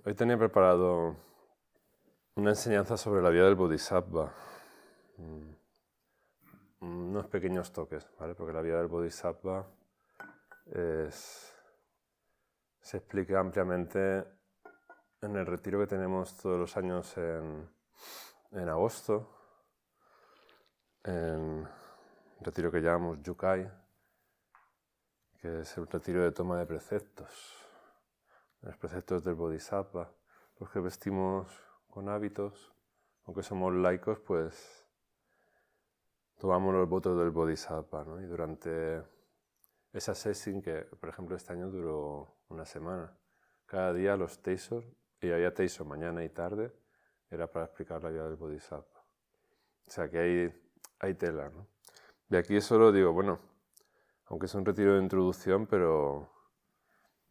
Hoy tenía preparado una enseñanza sobre la vida del Bodhisattva. Unos pequeños toques, ¿vale? Porque la vida del Bodhisattva se explica ampliamente en el retiro que tenemos todos los años en agosto, en un retiro que llamamos Yukai, que es el retiro de toma de preceptos. Los preceptos del Bodhisattva, los que vestimos con hábitos, aunque somos laicos, pues tomamos los votos del Bodhisattva, ¿no? Y durante esa session, que por ejemplo este año duró una semana, cada día los teisor, y había teisor mañana y tarde, era para explicar la vida del Bodhisattva. O sea que hay tela, ¿no? Y aquí solo digo, bueno, aunque es un retiro de introducción, pero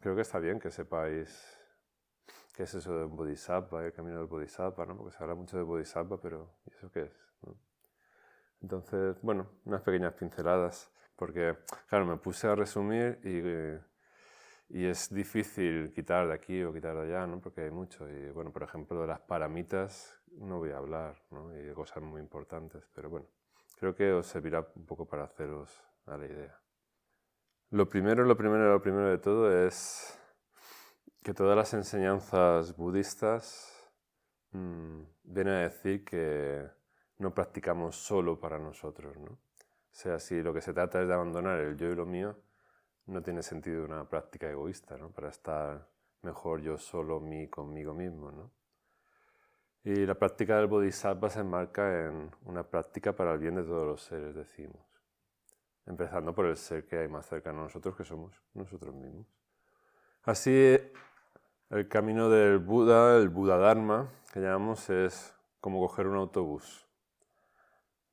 creo que está bien que sepáis qué es eso del Bodhisattva, el camino del Bodhisattva, ¿no? Porque se habla mucho de Bodhisattva, pero ¿y eso qué es? ¿No? Entonces, bueno, unas pequeñas pinceladas, porque, claro, me puse a resumir y es difícil quitar de aquí o quitar de allá, ¿no? Porque hay mucho. Y, bueno, por ejemplo, de las paramitas no voy a hablar, ¿no? Y de cosas muy importantes, pero bueno, creo que os servirá un poco para haceros a la idea. Lo primero de todo es que todas las enseñanzas budistas vienen a decir que no practicamos solo para nosotros, ¿no? O sea, si lo que se trata es de abandonar el yo y lo mío, no tiene sentido una práctica egoísta, ¿no? Para estar mejor yo solo conmigo mismo, ¿no? Y la práctica del Bodhisattva se enmarca en una práctica para el bien de todos los seres, decimos. Empezando por el ser que hay más cercano a nosotros, que somos nosotros mismos. Así, el camino del Buda, el Buda Dharma, que llamamos, es como coger un autobús.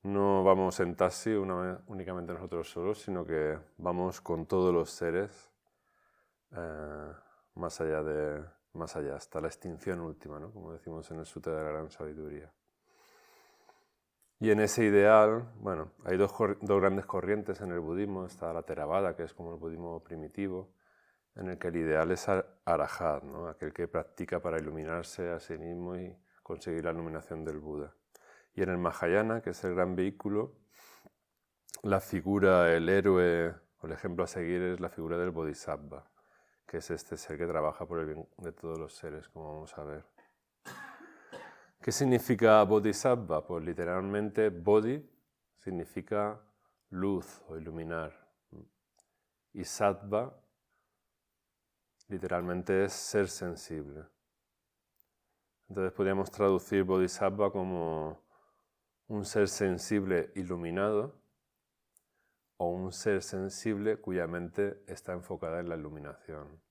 No vamos en taxi únicamente nosotros solos, sino que vamos con todos los seres más allá, hasta la extinción última, ¿no? Como decimos en el Sutra de la Gran Sabiduría. Y en ese ideal, bueno, hay dos grandes corrientes en el budismo. Está la Theravada, que es como el budismo primitivo, en el que el ideal es Arahat, ¿no? Aquel que practica para iluminarse a sí mismo y conseguir la iluminación del Buda. Y en el Mahayana, que es el gran vehículo, la figura, el héroe o el ejemplo a seguir es la figura del Bodhisattva, que es este ser que trabaja por el bien de todos los seres, como vamos a ver. ¿Qué significa Bodhisattva? Pues literalmente Bodhi significa luz o iluminar. Y Sattva literalmente es ser sensible. Entonces podríamos traducir Bodhisattva como un ser sensible iluminado o un ser sensible cuya mente está enfocada en la iluminación.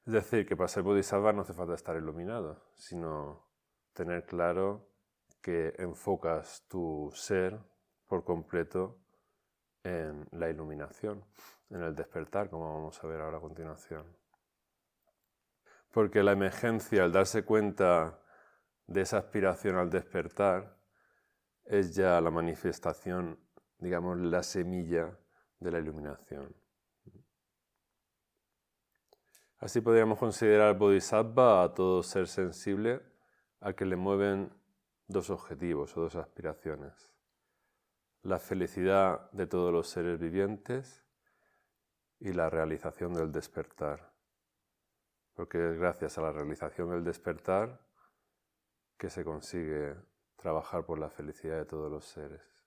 Es decir, que para ser Bodhisattva no hace falta estar iluminado, sino tener claro que enfocas tu ser por completo en la iluminación, en el despertar, como vamos a ver ahora a continuación. Porque la emergencia, al darse cuenta de esa aspiración al despertar, es ya la manifestación, digamos, la semilla de la iluminación. Así podríamos considerar al Bodhisattva a todo ser sensible al que le mueven dos objetivos o dos aspiraciones: la felicidad de todos los seres vivientes y la realización del despertar. Porque es gracias a la realización del despertar que se consigue trabajar por la felicidad de todos los seres.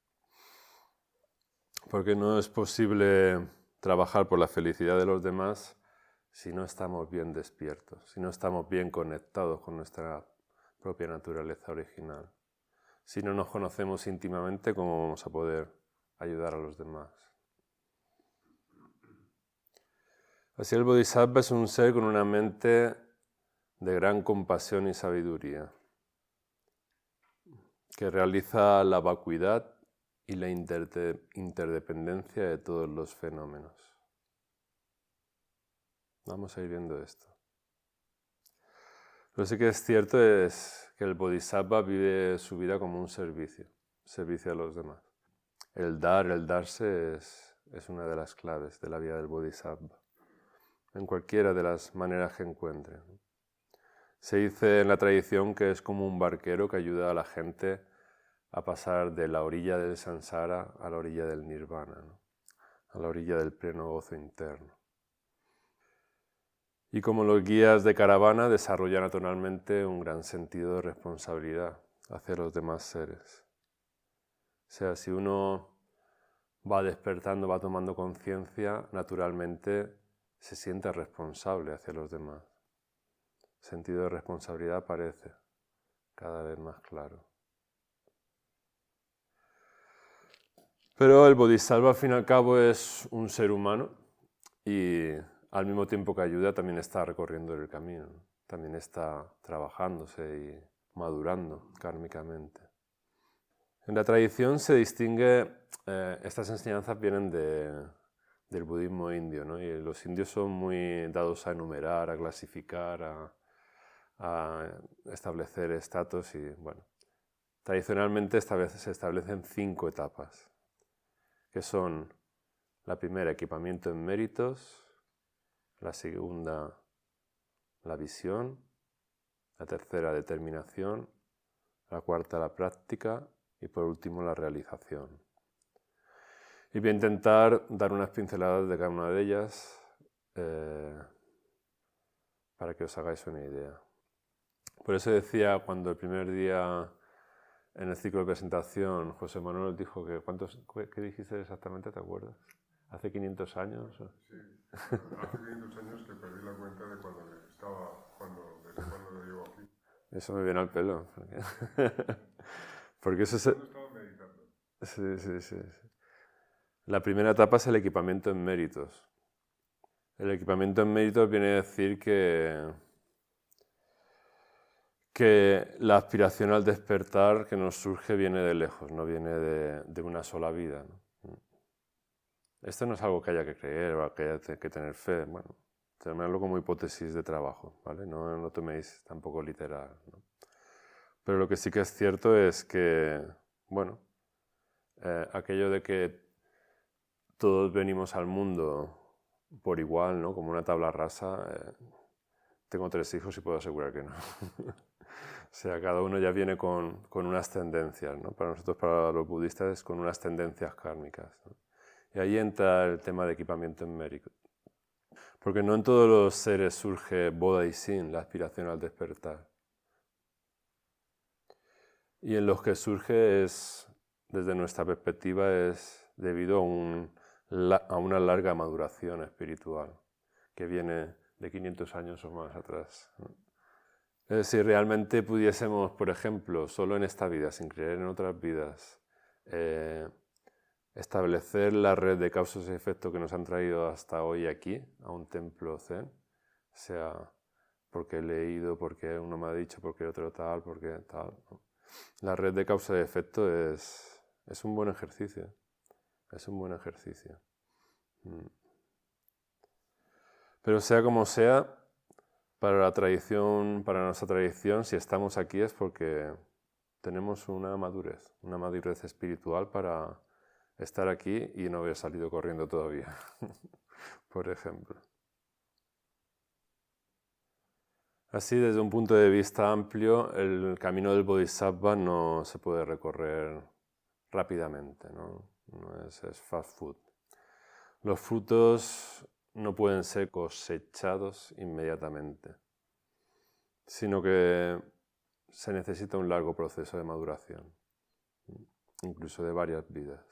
Porque no es posible trabajar por la felicidad de los demás si no estamos bien despiertos, si no estamos bien conectados con nuestra propia naturaleza original. Si no nos conocemos íntimamente, ¿cómo vamos a poder ayudar a los demás? Así el Bodhisattva es un ser con una mente de gran compasión y sabiduría, que realiza la vacuidad y la interdependencia de todos los fenómenos. Vamos a ir viendo esto. Lo que sí que es cierto es que el Bodhisattva vive su vida como un servicio a los demás. El darse es una de las claves de la vida del Bodhisattva, en cualquiera de las maneras que encuentre. Se dice en la tradición que es como un barquero que ayuda a la gente a pasar de la orilla del samsara a la orilla del nirvana, ¿no? A la orilla del pleno gozo interno. Y como los guías de caravana desarrollan naturalmente un gran sentido de responsabilidad hacia los demás seres. O sea, si uno va despertando, va tomando conciencia, naturalmente se siente responsable hacia los demás. El sentido de responsabilidad aparece cada vez más claro. Pero el Bodhisattva al fin y al cabo es un ser humano y al mismo tiempo que ayuda también está recorriendo el camino, ¿no? También está trabajándose y madurando kármicamente. En la tradición se distingue, estas enseñanzas vienen del budismo indio, ¿no? Y los indios son muy dados a enumerar, a clasificar, a establecer estatus y, bueno, tradicionalmente se establecen 5 etapas, que son la primera, equipamiento en méritos, la segunda, la visión, la tercera, determinación, la cuarta, la práctica y por último, la realización. Y voy a intentar dar unas pinceladas de cada una de ellas para que os hagáis una idea. Por eso decía cuando el primer día en el ciclo de presentación José Manuel dijo que ¿qué dijiste exactamente? ¿Te acuerdas? ¿Hace 500 años? Sí, hace 500 años que perdí la cuenta de desde cuando lo llevo aquí. Eso me viene al pelo. Porque eso es... ¿Cuándo estaba meditando? Sí. La primera etapa es el equipamiento en méritos. El equipamiento en méritos viene a decir que la aspiración al despertar que nos surge viene de lejos, no viene de una sola vida, ¿no? Esto no es algo que haya que creer o que haya que tener fe, bueno, tomadlo como hipótesis de trabajo, ¿vale? No toméis tampoco literal, ¿no? Pero lo que sí que es cierto es que, bueno, aquello de que todos venimos al mundo por igual, ¿no? Como una tabla rasa, tengo 3 hijos y puedo asegurar que no. O sea, cada uno ya viene con unas tendencias, ¿no? Para nosotros, para los budistas, es con unas tendencias kármicas, ¿no? Y ahí entra el tema de equipamiento en mérito. Porque no en todos los seres surge Bodhisin, la aspiración al despertar. Y en los que surge es, desde nuestra perspectiva, es debido a una larga maduración espiritual que viene de 500 años o más atrás, ¿no? Si realmente pudiésemos, por ejemplo, solo en esta vida, sin creer en otras vidas, establecer la red de causas y efectos que nos han traído hasta hoy aquí, a un templo zen, sea porque he leído, porque uno me ha dicho, porque otro tal, porque tal, ¿no? La red de causa y efecto es un buen ejercicio, es un buen ejercicio. Pero sea como sea, para nuestra tradición, si estamos aquí es porque tenemos una madurez espiritual para estar aquí y no haber salido corriendo todavía, por ejemplo. Así, desde un punto de vista amplio, el camino del Bodhisattva no se puede recorrer rápidamente, ¿no? No es fast food. Los frutos no pueden ser cosechados inmediatamente, sino que se necesita un largo proceso de maduración, incluso de varias vidas.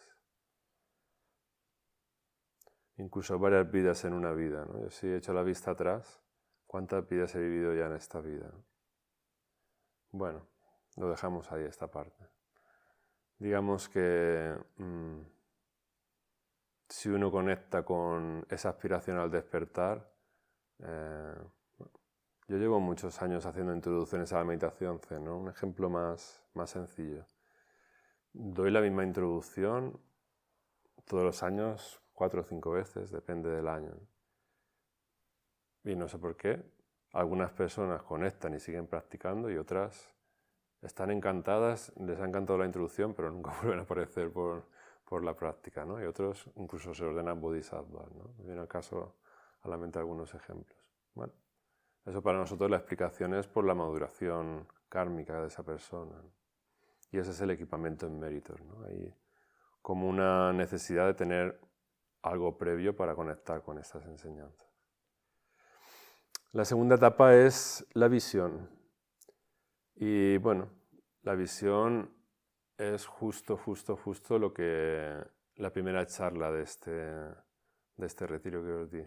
Incluso varias vidas en una vida, ¿no? Yo sí he hecho la vista atrás, ¿cuántas vidas he vivido ya en esta vida? Bueno, lo dejamos ahí esta parte. Digamos que si uno conecta con esa aspiración al despertar, yo llevo muchos años haciendo introducciones a la meditación zen, ¿no? Un ejemplo más sencillo. Doy la misma introducción todos los años, 4 o 5 veces, depende del año, ¿no? Y no sé por qué, algunas personas conectan y siguen practicando y otras están encantadas, les ha encantado la introducción, pero nunca vuelven a aparecer por la práctica, ¿no? Y otros incluso se ordenan bodhisattvas, ¿no? Me viene al caso a la mente algunos ejemplos. Bueno, Eso para nosotros la explicación es por la maduración kármica de esa persona. Y ese es el equipamiento en méritos, ¿no? Hay como una necesidad de tener algo previo para conectar con estas enseñanzas. La segunda etapa es la visión. Y bueno, la visión es justo lo que la primera charla de este retiro que os di.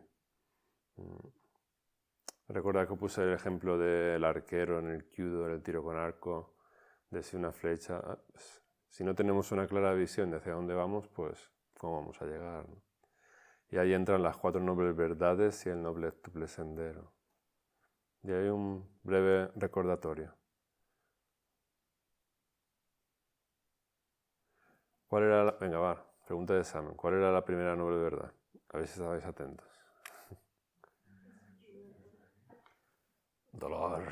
Recuerda que puse el ejemplo del arquero en el kyudo, en el tiro con arco, de si una flecha. Pues, si no tenemos una clara visión de hacia dónde vamos, pues cómo vamos a llegar, ¿no? Y ahí entran las 4 nobles verdades y el noble tuple sendero. Y hay un breve recordatorio. ¿Cuál era la... Venga, va, pregunta de examen. ¿Cuál era la primera noble verdad? A ver si estabais atentos. Dolor.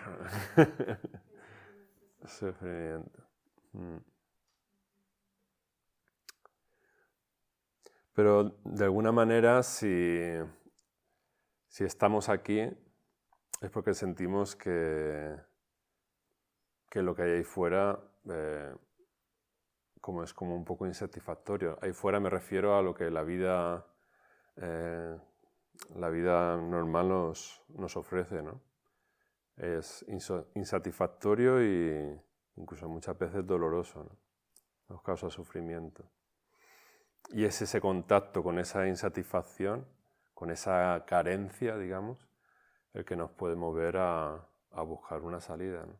Sufrimiento. Pero de alguna manera, si estamos aquí, es porque sentimos que lo que hay ahí fuera es como un poco insatisfactorio. Ahí fuera me refiero a lo que la vida normal nos ofrece, ¿no? Es insatisfactorio e incluso muchas veces doloroso, ¿no? Nos causa sufrimiento. Y es ese contacto con esa insatisfacción, con esa carencia, digamos, el que nos puede mover a buscar una salida, ¿no?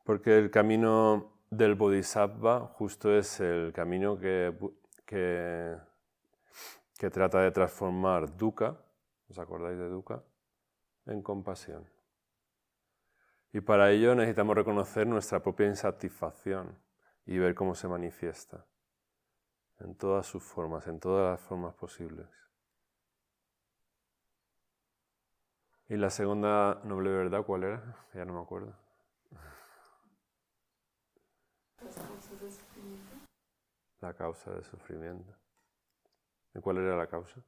Porque el camino del Bodhisattva justo es el camino que trata de transformar dukkha, ¿os acordáis de dukkha?, en compasión. Y para ello necesitamos reconocer nuestra propia insatisfacción y ver cómo se manifiesta en todas sus formas, en todas las formas posibles. ¿Y la segunda noble verdad cuál era? Ya no me acuerdo. Las causas del sufrimiento. La causa del sufrimiento. ¿Y cuál era la causa?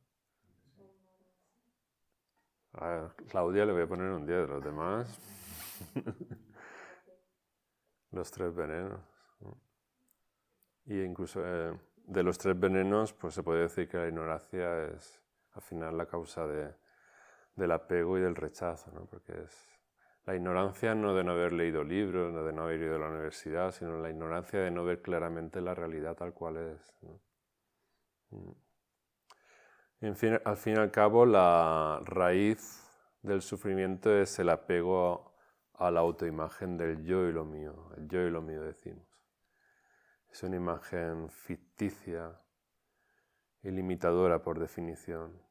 A Claudia le voy a poner un 10, los demás. Los 3 venenos. Y incluso de los 3 venenos, pues se puede decir que la ignorancia es al final la causa del apego y del rechazo, ¿no? Porque es la ignorancia no de no haber leído libros, no de no haber ido a la universidad, sino la ignorancia de no ver claramente la realidad tal cual es, ¿no? En fin, al fin y al cabo, la raíz del sufrimiento es el apego a la autoimagen del yo y lo mío. El yo y lo mío decimos. Es una imagen ficticia y limitadora por definición.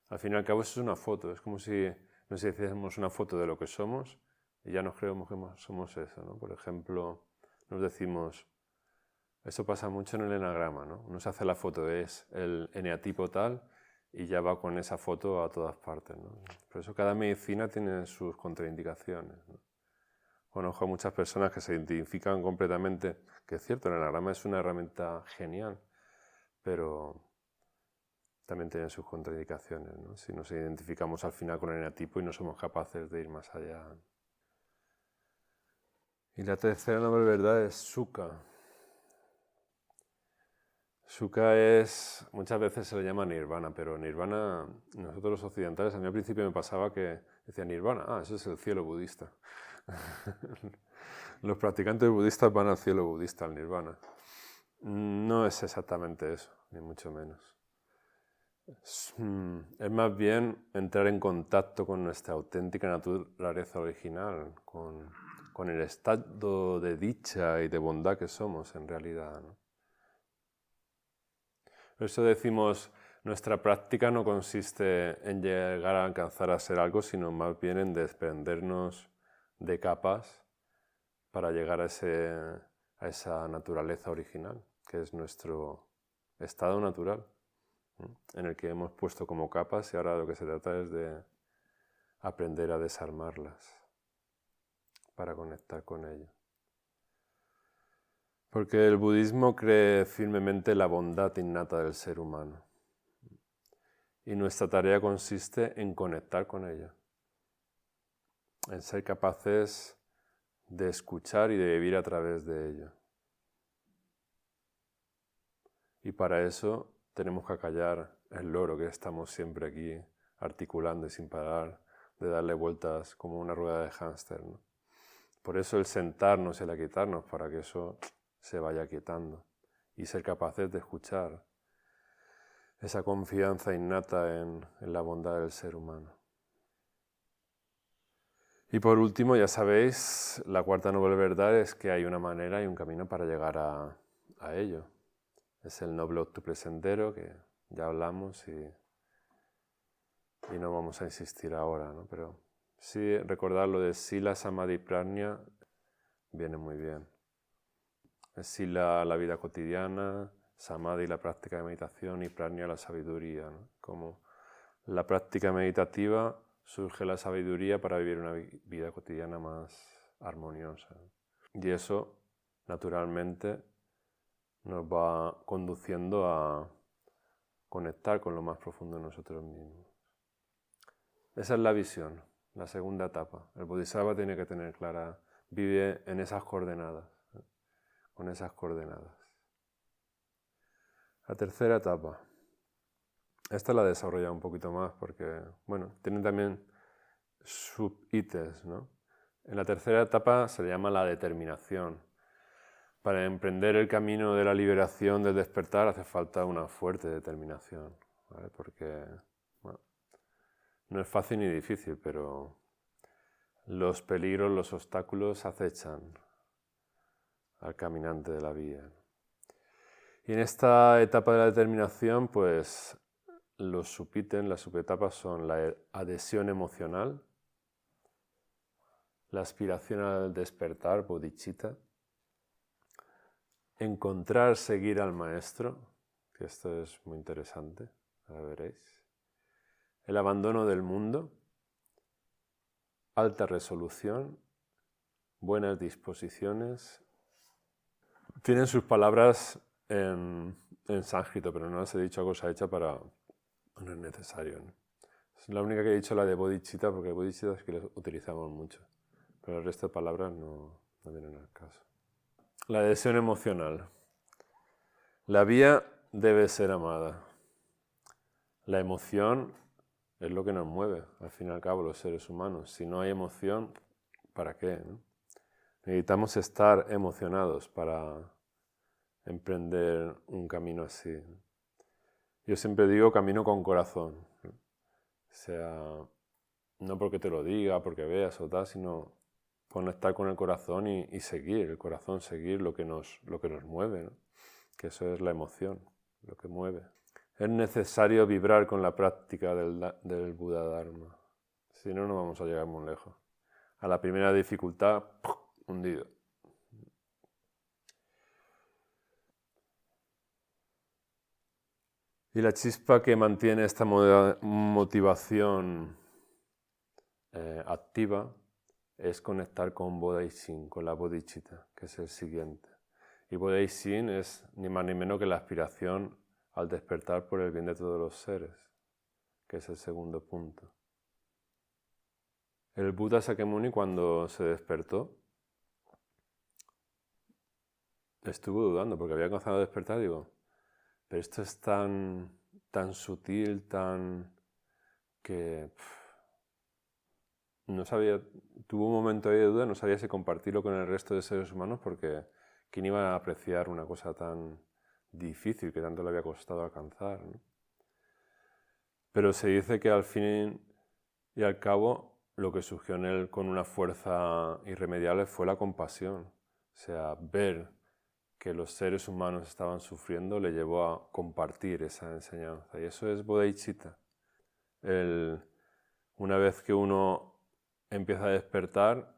Al fin y al cabo eso es una foto, es como si nos hiciésemos una foto de lo que somos y ya nos creemos que somos eso, ¿no? Por ejemplo, nos decimos, eso pasa mucho en el enagrama, ¿no? Uno se hace la foto, es el eneatipo tal y ya va con esa foto a todas partes, ¿no? Por eso cada medicina tiene sus contraindicaciones, ¿no? Conozco a muchas personas que se identifican completamente, que es cierto, el enagrama es una herramienta genial, pero también tiene sus contraindicaciones, ¿no? Si nos identificamos al final con el eneatipo y no somos capaces de ir más allá. Y la tercera noble verdad es sukha. Sukha es, muchas veces se le llama nirvana, pero nirvana, nosotros los occidentales, a mí al principio me pasaba que decía nirvana, eso es el cielo budista. Los practicantes budistas van al cielo budista, al nirvana. No es exactamente eso, ni mucho menos. Es más bien entrar en contacto con nuestra auténtica naturaleza original, con el estado de dicha y de bondad que somos en realidad, ¿no? Por eso decimos, nuestra práctica no consiste en llegar a alcanzar a ser algo, sino más bien en desprendernos de capas para llegar a esa naturaleza original, que es nuestro estado natural, ¿no? En el que hemos puesto como capas y ahora lo que se trata es de aprender a desarmarlas para conectar con ello. Porque el budismo cree firmemente en la bondad innata del ser humano y nuestra tarea consiste en conectar con ella, en ser capaces de escuchar y de vivir a través de ello. Y para eso tenemos que acallar el loro que estamos siempre aquí articulando y sin parar de darle vueltas como una rueda de hámster, ¿no? Por eso el sentarnos y el aquietarnos, para que eso se vaya aquietando y ser capaces de escuchar esa confianza innata en la bondad del ser humano. Y por último, ya sabéis, la cuarta noble verdad es que hay una manera y un camino para llegar a ello. Es el noble octuple sendero, que ya hablamos y no vamos a insistir ahora, ¿no? Pero sí recordar lo de Sila, Samadhi, Prajna viene muy bien. Es Sila la vida cotidiana, Samadhi la práctica de meditación y Prajna la sabiduría, ¿no? Como la práctica meditativa surge la sabiduría para vivir una vida cotidiana más armoniosa. Y eso, naturalmente, nos va conduciendo a conectar con lo más profundo de nosotros mismos. Esa es la visión, la segunda etapa. El Bodhisattva tiene que tener clara, vive en esas coordenadas, con esas coordenadas. La tercera etapa. Esta la he desarrollado un poquito más porque, bueno, tiene también sub-ítems, ¿no? En la tercera etapa se le llama la determinación. Para emprender el camino de la liberación del despertar hace falta una fuerte determinación, ¿vale? Porque, bueno, no es fácil ni difícil, pero los peligros, los obstáculos acechan al caminante de la vía. Y en esta etapa de la determinación, pues los subítems, las subetapas son la adhesión emocional, la aspiración al despertar, bodhicitta, encontrar, seguir al maestro, que esto es muy interesante, ahora veréis, el abandono del mundo, alta resolución, buenas disposiciones. Tienen sus palabras en sánscrito, pero no las he dicho a cosa hecha para... No es necesario, ¿no? Es la única que he dicho, la de bodhicitta, porque bodhicitta es que lo utilizamos mucho, pero el resto de palabras no vienen al caso. La adhesión emocional. La vía debe ser amada. La emoción es lo que nos mueve, al fin y al cabo, los seres humanos. Si no hay emoción, ¿para qué, no? Necesitamos estar emocionados para emprender un camino así. Yo siempre digo camino con corazón. O sea, no porque te lo diga, porque veas o tal, sino conectar con el corazón y seguir, el corazón seguir lo que nos mueve, ¿no? Que eso es la emoción, lo que mueve. Es necesario vibrar con la práctica del Buda Dharma, si no, no vamos a llegar muy lejos. A la primera dificultad, hundido. Y la chispa que mantiene esta motivación activa es conectar con Bodhi-Shin, con la bodhicitta, que es el siguiente. Y Bodhi-Shin es ni más ni menos que la aspiración al despertar por el bien de todos los seres, que es el segundo punto. El Buda Sakyamuni, cuando se despertó, estuvo dudando, porque había comenzado a despertar, digo, pero esto es tan sutil, que no sabía, tuvo un momento ahí de duda, no sabía si compartirlo con el resto de seres humanos, porque ¿quién iba a apreciar una cosa tan difícil que tanto le había costado alcanzar, ¿no? Pero se dice que al fin y al cabo lo que surgió en él con una fuerza irremediable fue la compasión. O sea, ver que los seres humanos estaban sufriendo le llevó a compartir esa enseñanza. Y eso es bodhicitta. Una vez que uno empieza a despertar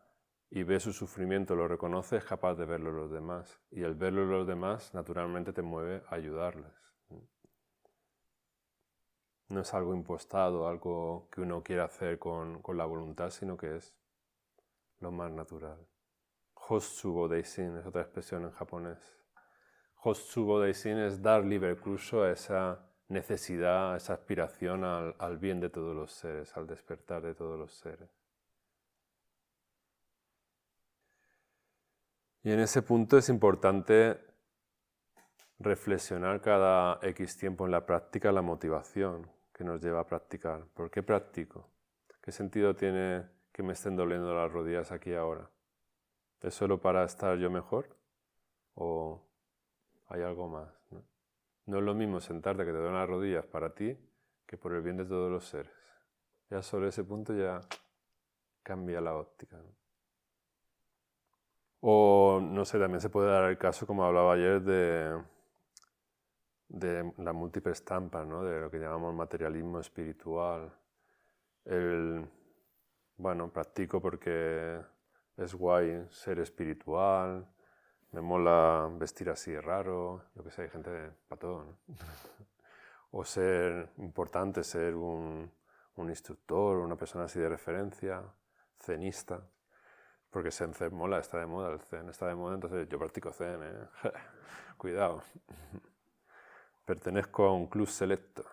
y ve su sufrimiento, lo reconoce, es capaz de verlo en los demás. Y el verlo en los demás, naturalmente, te mueve a ayudarles. No es algo impostado, algo que uno quiere hacer con la voluntad, sino que es lo más natural. Hossubo Daishin es otra expresión en japonés. Hossubo Daishin es dar libre curso a esa necesidad, a esa aspiración al bien de todos los seres, al despertar de todos los seres. Y en ese punto es importante reflexionar cada X tiempo en la práctica la motivación que nos lleva a practicar. ¿Por qué practico? ¿Qué sentido tiene que me estén doliendo las rodillas aquí ahora? ¿Es solo para estar yo mejor? ¿O hay algo más? No es lo mismo sentarte que te duelen las rodillas para ti que por el bien de todos los seres. Ya sobre ese punto ya cambia la óptica, ¿no? O, no sé, también se puede dar el caso, como hablaba ayer, de la múltiple estampa, ¿no? De lo que llamamos materialismo espiritual. Bueno, practico porque es guay ser espiritual, me mola vestir así raro, yo que sé, hay gente para todo, ¿no? O ser importante, ser un instructor, una persona así de referencia, zenista. Porque Zen mola, está de moda, el Zen está de moda, entonces yo practico Zen, ¿eh? Cuidado. Pertenezco a un club selecto.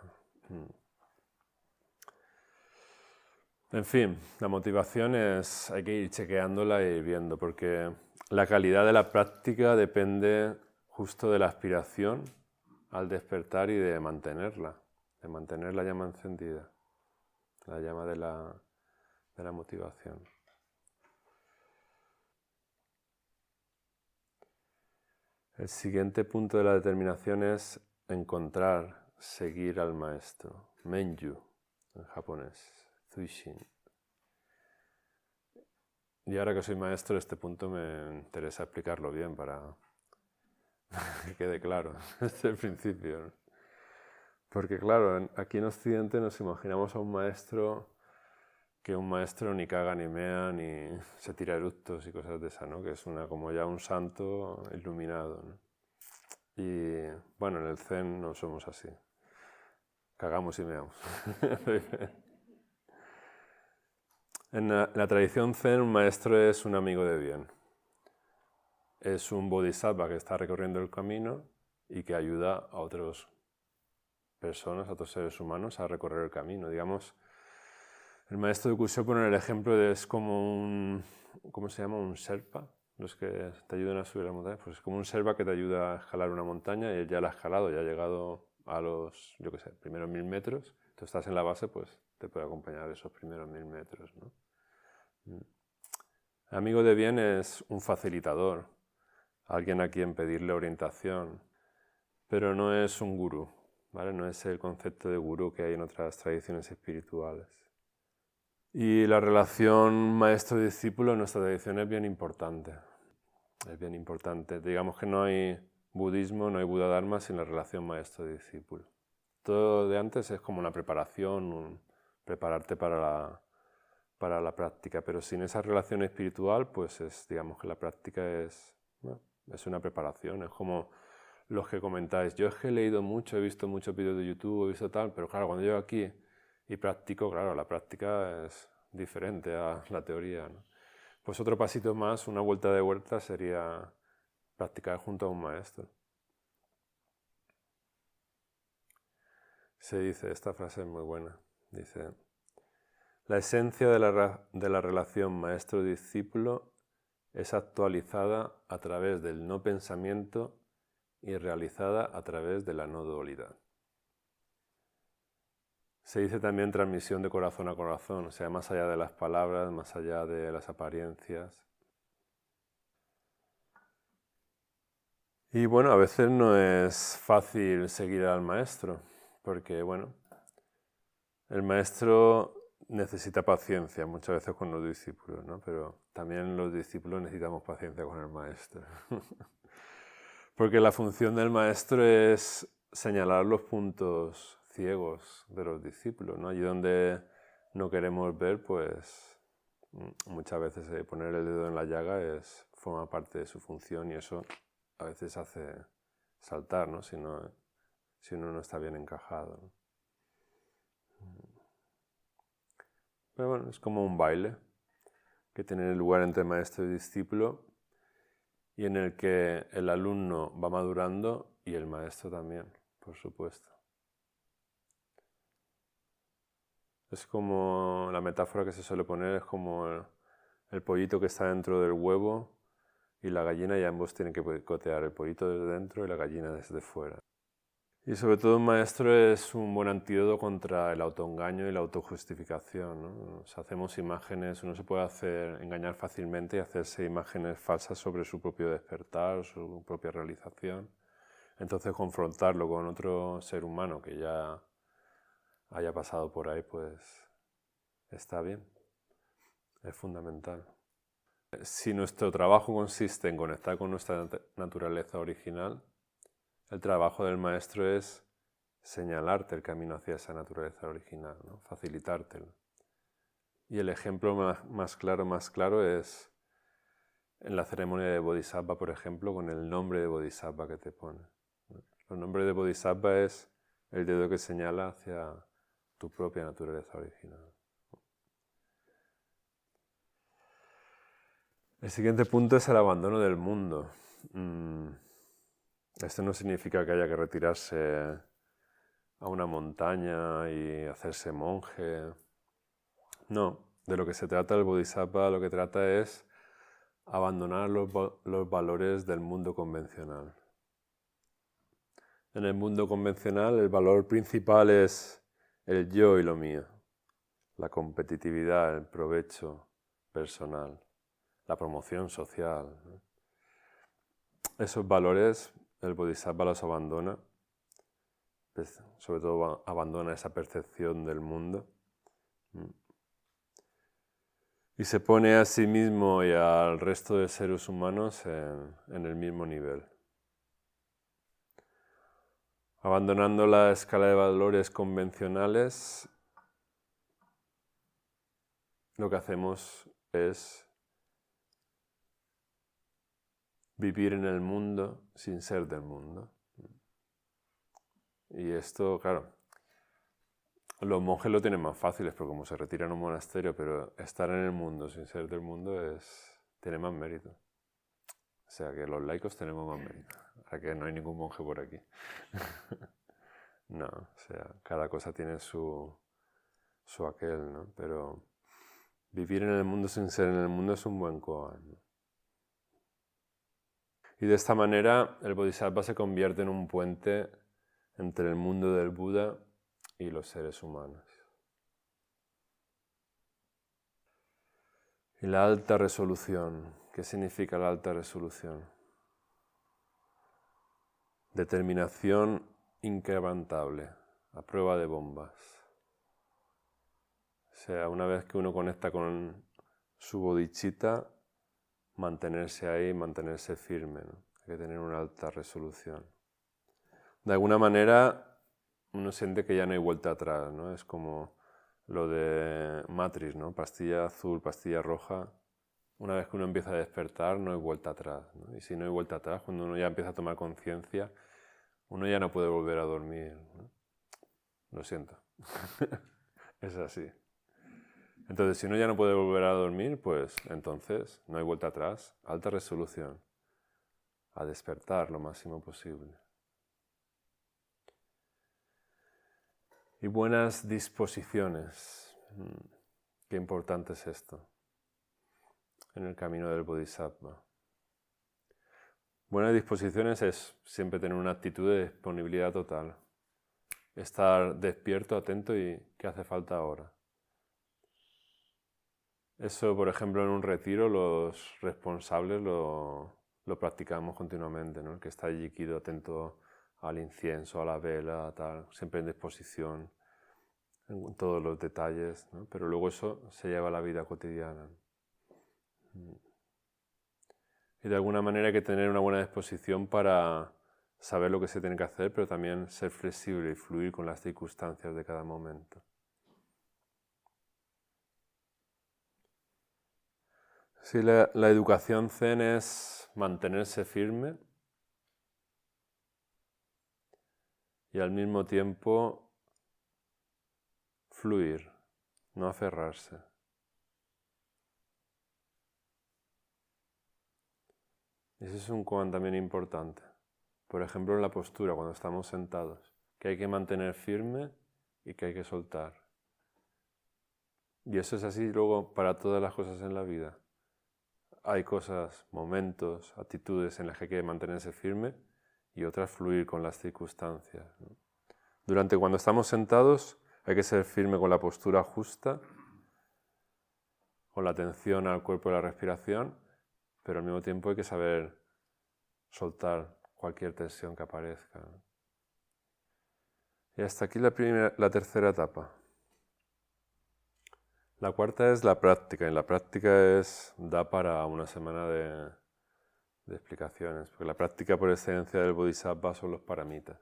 En fin, la motivación hay que ir chequeándola y ir viendo, porque la calidad de la práctica depende justo de la aspiración al despertar y de mantener la llama encendida, la llama de la motivación. El siguiente punto de la determinación es encontrar, seguir al maestro, Menju en japonés, Zuishin. Y ahora que soy maestro, este punto me interesa explicarlo bien para que quede claro desde el principio, ¿no? Porque claro, aquí en Occidente nos imaginamos a un maestro que un maestro ni caga ni mea ni se tira eructos y cosas de esas, ¿no? Que es como ya un santo iluminado, ¿no? Y bueno, en el Zen no somos así. Cagamos y meamos. En la tradición Zen, un maestro es un amigo de bien. Es un bodhisattva que está recorriendo el camino y que ayuda a otras personas, a otros seres humanos a recorrer el camino. Digamos, el maestro de Kusho pone el ejemplo de es como ¿cómo se llama? Un Sherpa, los que te ayudan a subir la montaña. Pues es como un Sherpa que te ayuda a escalar una montaña y él ya la ha escalado, ya ha llegado a los, yo qué sé, primeros 1000 metros. Tú estás en la base, pues te puede acompañar esos primeros 1000 metros, ¿no? El amigo de bien es un facilitador, alguien a quien pedirle orientación, pero no es un gurú, ¿vale? No es el concepto de gurú que hay en otras tradiciones espirituales. Y la relación maestro-discípulo en nuestra tradición es bien importante. Es bien importante. Digamos que no hay budismo, no hay Buda Dharma sin la relación maestro-discípulo. Todo de antes es como una preparación, prepararte para la práctica, pero sin esa relación espiritual, pues digamos que la práctica es una preparación. Es como los que comentáis, yo es que he leído mucho, he visto muchos vídeos de YouTube, he visto tal, pero claro, cuando llego aquí y practico, claro, la práctica es diferente a la teoría, ¿no? Pues otro pasito más, una vuelta de vuelta sería practicar junto a un maestro. Se dice, esta frase es muy buena, dice, la esencia de la relación maestro-discípulo es actualizada a través del no pensamiento y realizada a través de la no dualidad. Se dice también transmisión de corazón a corazón, o sea, más allá de las palabras, más allá de las apariencias. Y bueno, a veces no es fácil seguir al maestro, porque bueno, el maestro necesita paciencia muchas veces con los discípulos, ¿no? Pero también los discípulos necesitamos paciencia con el maestro. Porque la función del maestro es señalar los puntos ciegos de los discípulos, ¿no? Allí donde no queremos ver, pues muchas veces poner el dedo en la llaga forma parte de su función y eso a veces hace saltar, ¿no? Si uno no está bien encajado, ¿no? Pero bueno, es como un baile que tiene lugar entre maestro y discípulo y en el que el alumno va madurando y el maestro también, por supuesto. Es como la metáfora que se suele poner, es como el pollito que está dentro del huevo y la gallina, y ambos tienen que picotear, el pollito desde dentro y la gallina desde fuera. Y sobre todo un maestro es un buen antídoto contra el autoengaño y la autojustificación, ¿no? Hacemos imágenes, uno se puede engañar fácilmente y hacerse imágenes falsas sobre su propio despertar, su propia realización. Entonces confrontarlo con otro ser humano que ya haya pasado por ahí, pues está bien, es fundamental. Si nuestro trabajo consiste en conectar con nuestra naturaleza original, el trabajo del maestro es señalarte el camino hacia esa naturaleza original, ¿no? Facilitártelo. Y el ejemplo más claro es en la ceremonia de Bodhisattva, por ejemplo, con el nombre de Bodhisattva que te pone. El nombre de Bodhisattva es el dedo que señala hacia tu propia naturaleza original. El siguiente punto es el abandono del mundo. Esto no significa que haya que retirarse a una montaña y hacerse monje. No, de lo que se trata el Bodhisattva, lo que trata es abandonar los valores del mundo convencional. En el mundo convencional el valor principal es el yo y lo mío, la competitividad, el provecho personal, la promoción social. Esos valores el Bodhisattva los abandona, sobre todo abandona esa percepción del mundo y se pone a sí mismo y al resto de seres humanos en el mismo nivel. Abandonando la escala de valores convencionales, lo que hacemos es vivir en el mundo sin ser del mundo. Y esto, claro, los monjes lo tienen más fáciles porque como se retiran a un monasterio, pero estar en el mundo sin ser del mundo tiene más mérito. O sea que los laicos tenemos más mérito. O sea que no hay ningún monje por aquí. No, o sea, cada cosa tiene su aquel, ¿no? Pero vivir en el mundo sin ser en el mundo es un buen koan, ¿no? Y de esta manera el Bodhisattva se convierte en un puente entre el mundo del Buda y los seres humanos. Y la alta resolución. ¿Qué significa la alta resolución? Determinación inquebrantable, a prueba de bombas. O sea, una vez que uno conecta con su bodhicitta, mantenerse ahí, mantenerse firme, ¿no? Hay que tener una alta resolución. De alguna manera uno siente que ya no hay vuelta atrás, ¿no? Es como lo de Matrix, ¿no? Pastilla azul, pastilla roja. Una vez que uno empieza a despertar no hay vuelta atrás, ¿no? Y si no hay vuelta atrás, cuando uno ya empieza a tomar conciencia, uno ya no puede volver a dormir, ¿no? Lo siento. Es así. Entonces, si uno ya no puede volver a dormir, pues entonces no hay vuelta atrás. Alta resolución. A despertar lo máximo posible. Y buenas disposiciones. Qué importante es esto en el camino del Bodhisattva. Buenas disposiciones es siempre tener una actitud de disponibilidad total. Estar despierto, atento y ¿qué hace falta ahora? Eso, por ejemplo, en un retiro los responsables lo practicamos continuamente, ¿no? El que está allí quieto, atento al incienso, a la vela, tal, siempre en disposición, en todos los detalles, ¿no? Pero luego eso se lleva a la vida cotidiana. Y de alguna manera hay que tener una buena disposición para saber lo que se tiene que hacer, pero también ser flexible y fluir con las circunstancias de cada momento. Sí, la educación zen es mantenerse firme y al mismo tiempo fluir, no aferrarse. Ese es un koan también importante. Por ejemplo, en la postura, cuando estamos sentados, que hay que mantener firme y que hay que soltar. Y eso es así luego para todas las cosas en la vida. hay cosas, momentos, actitudes en las que hay que mantenerse firme y otras fluir con las circunstancias, ¿no? Durante cuando estamos sentados hay que ser firme con la postura justa, con la atención al cuerpo y la respiración, pero al mismo tiempo hay que saber soltar cualquier tensión que aparezca, ¿no? Y hasta aquí la tercera etapa. La cuarta es la práctica, y la práctica da para una semana de explicaciones, porque la práctica por excelencia del Bodhisattva son los paramitas,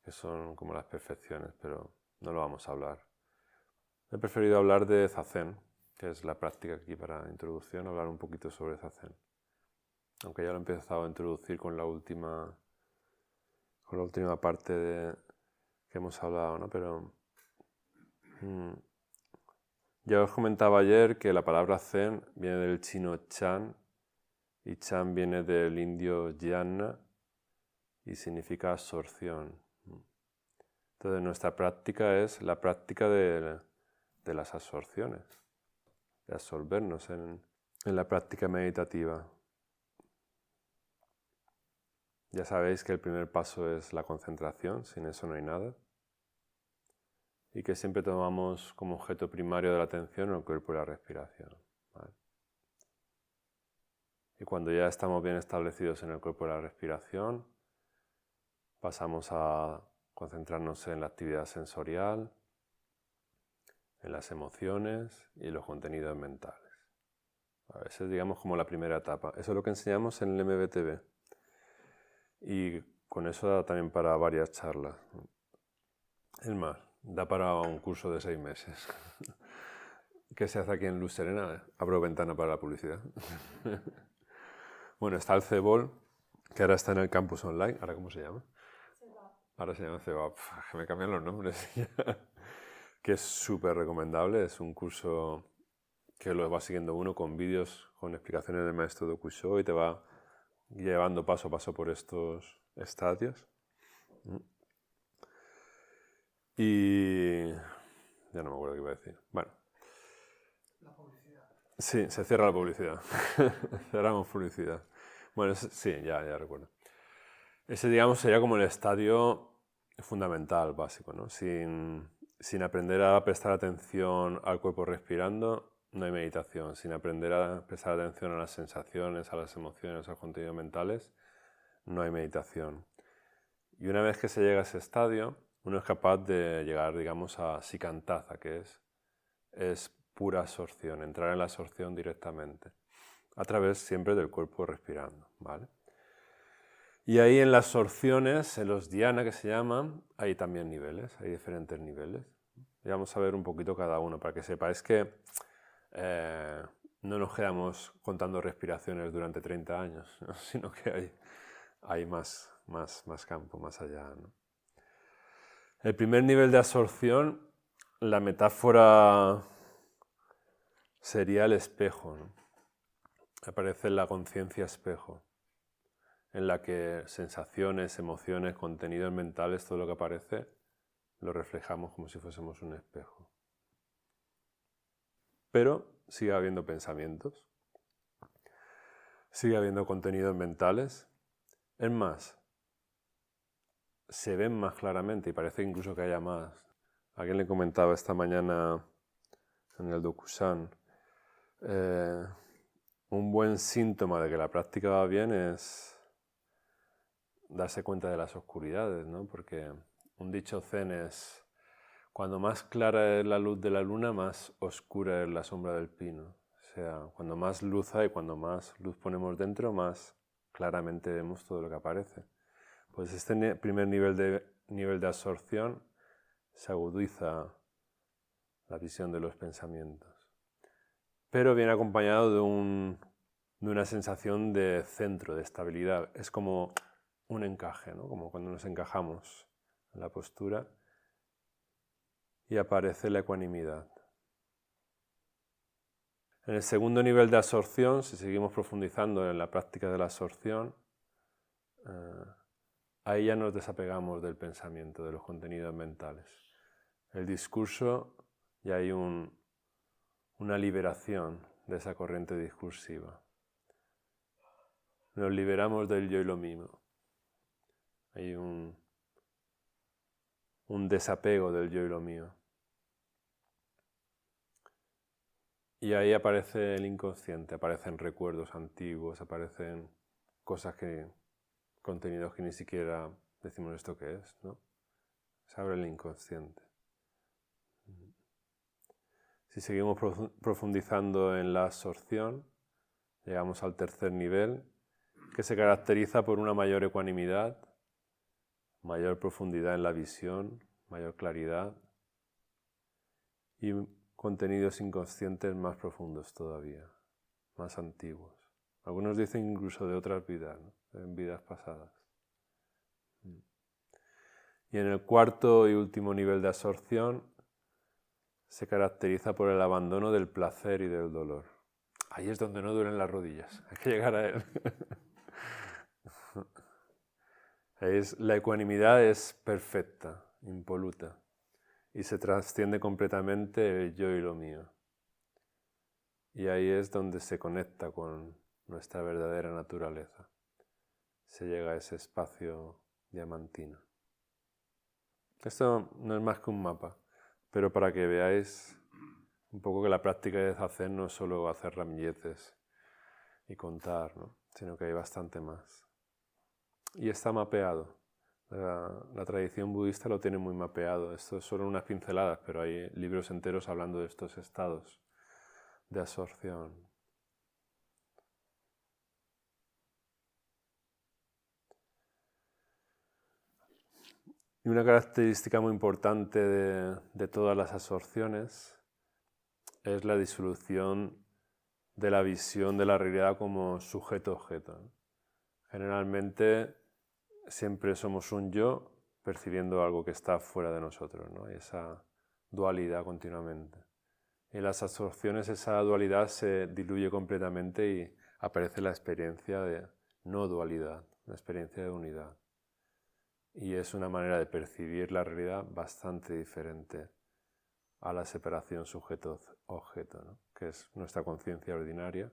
que son como las perfecciones, pero no lo vamos a hablar. He preferido hablar de Zazen, que es la práctica aquí para introducción, hablar un poquito sobre Zazen. Aunque ya lo he empezado a introducir con la última parte que hemos hablado, ¿no? Pero ya os comentaba ayer que la palabra Zen viene del chino Chan, y Chan viene del indio Jnana y significa absorción. Entonces nuestra práctica es la práctica de las absorciones, de absorbernos en la práctica meditativa. Ya sabéis que el primer paso es la concentración, sin eso no hay nada. Y que siempre tomamos como objeto primario de la atención el cuerpo y la respiración, ¿vale? Y cuando ya estamos bien establecidos en el cuerpo y la respiración, pasamos a concentrarnos en la actividad sensorial, en las emociones y los contenidos mentales. A veces digamos como la primera etapa. Eso es lo que enseñamos en el MBTV. Y con eso da también para varias charlas. Es más, da para un curso de 6 meses. ¿Qué se hace aquí en Luz Serena? Abro ventana para la publicidad. Bueno, está el CEBOL, que ahora está en el campus online. ¿Ahora cómo se llama? CEBAP. Ahora se llama CEBAP. Que me cambian los nombres. Que es súper recomendable. Es un curso que lo va siguiendo uno con vídeos, con explicaciones del maestro Dokusho, y te va llevando paso a paso por estos estadios. Y ya no me acuerdo qué iba a decir. Bueno. La publicidad. Sí, se cierra la publicidad. Cerramos publicidad. Bueno, sí, ya recuerdo. Ese, digamos, sería como el estadio fundamental, básico, ¿no? Sin aprender a prestar atención al cuerpo respirando, no hay meditación. Sin aprender a prestar atención a las sensaciones, a las emociones, a los contenidos mentales, no hay meditación. Y una vez que se llega a ese estadio, uno es capaz de llegar, digamos, a sikantaza, que es pura absorción, entrar en la absorción directamente, a través siempre del cuerpo respirando, ¿vale? Y ahí en las absorciones, en los dhyana que se llaman, hay también niveles, hay diferentes niveles. Y vamos a ver un poquito cada uno, para que sepáis que no nos quedamos contando respiraciones durante 30 años, ¿no? Sino que hay más campo, más allá, ¿no? El primer nivel de absorción, la metáfora sería el espejo, ¿no? Aparece la conciencia espejo, en la que sensaciones, emociones, contenidos mentales, todo lo que aparece, lo reflejamos como si fuésemos un espejo. Pero sigue habiendo pensamientos, sigue habiendo contenidos mentales. Es más, se ven más claramente y parece incluso que haya más. Alguien le comentaba esta mañana en el Dokusan, un buen síntoma de que la práctica va bien es darse cuenta de las oscuridades, ¿no? Porque un dicho zen es: cuando más clara es la luz de la luna, más oscura es la sombra del pino. O sea, cuando más luz hay, cuando más luz ponemos dentro, más claramente vemos todo lo que aparece. Pues este primer nivel de absorción se agudiza la visión de los pensamientos. Pero viene acompañado de una sensación de centro, de estabilidad. Es como un encaje, ¿no? Como cuando nos encajamos en la postura y aparece la ecuanimidad. En el segundo nivel de absorción, si seguimos profundizando en la práctica de la absorción, ahí ya nos desapegamos del pensamiento, de los contenidos mentales. El discurso, ya hay una liberación de esa corriente discursiva. Nos liberamos del yo y lo mío. Hay un desapego del yo y lo mío. Y ahí aparece el inconsciente, aparecen recuerdos antiguos, aparecen contenidos que ni siquiera decimos esto qué es, ¿no? Se abre el inconsciente. Si seguimos profundizando en la absorción, llegamos al tercer nivel, que se caracteriza por una mayor ecuanimidad, mayor profundidad en la visión, mayor claridad y contenidos inconscientes más profundos todavía, más antiguos. Algunos dicen incluso de otras vidas, ¿no? En vidas pasadas. Y en el cuarto y último nivel de absorción se caracteriza por el abandono del placer y del dolor. Ahí es donde no duelen las rodillas, hay que llegar a él. La ecuanimidad es perfecta, impoluta, y se trasciende completamente el yo y lo mío. Y ahí es donde se conecta con nuestra verdadera naturaleza. Se llega a ese espacio diamantino. Esto no es más que un mapa, pero para que veáis un poco que la práctica de Zazen no es solo hacer ramilletes y contar, ¿no? Sino que hay bastante más. Y está mapeado. La tradición budista lo tiene muy mapeado. Esto es solo unas pinceladas, pero hay libros enteros hablando de estos estados de absorción. Y una característica muy importante de todas las absorciones es la disolución de la visión de la realidad como sujeto-objeto, ¿no? Generalmente siempre somos un yo percibiendo algo que está fuera de nosotros, ¿no? Y esa dualidad continuamente. En las absorciones esa dualidad se diluye completamente y aparece la experiencia de no dualidad, la experiencia de unidad. Y es una manera de percibir la realidad bastante diferente a la separación sujeto-objeto, ¿no? Que es nuestra conciencia ordinaria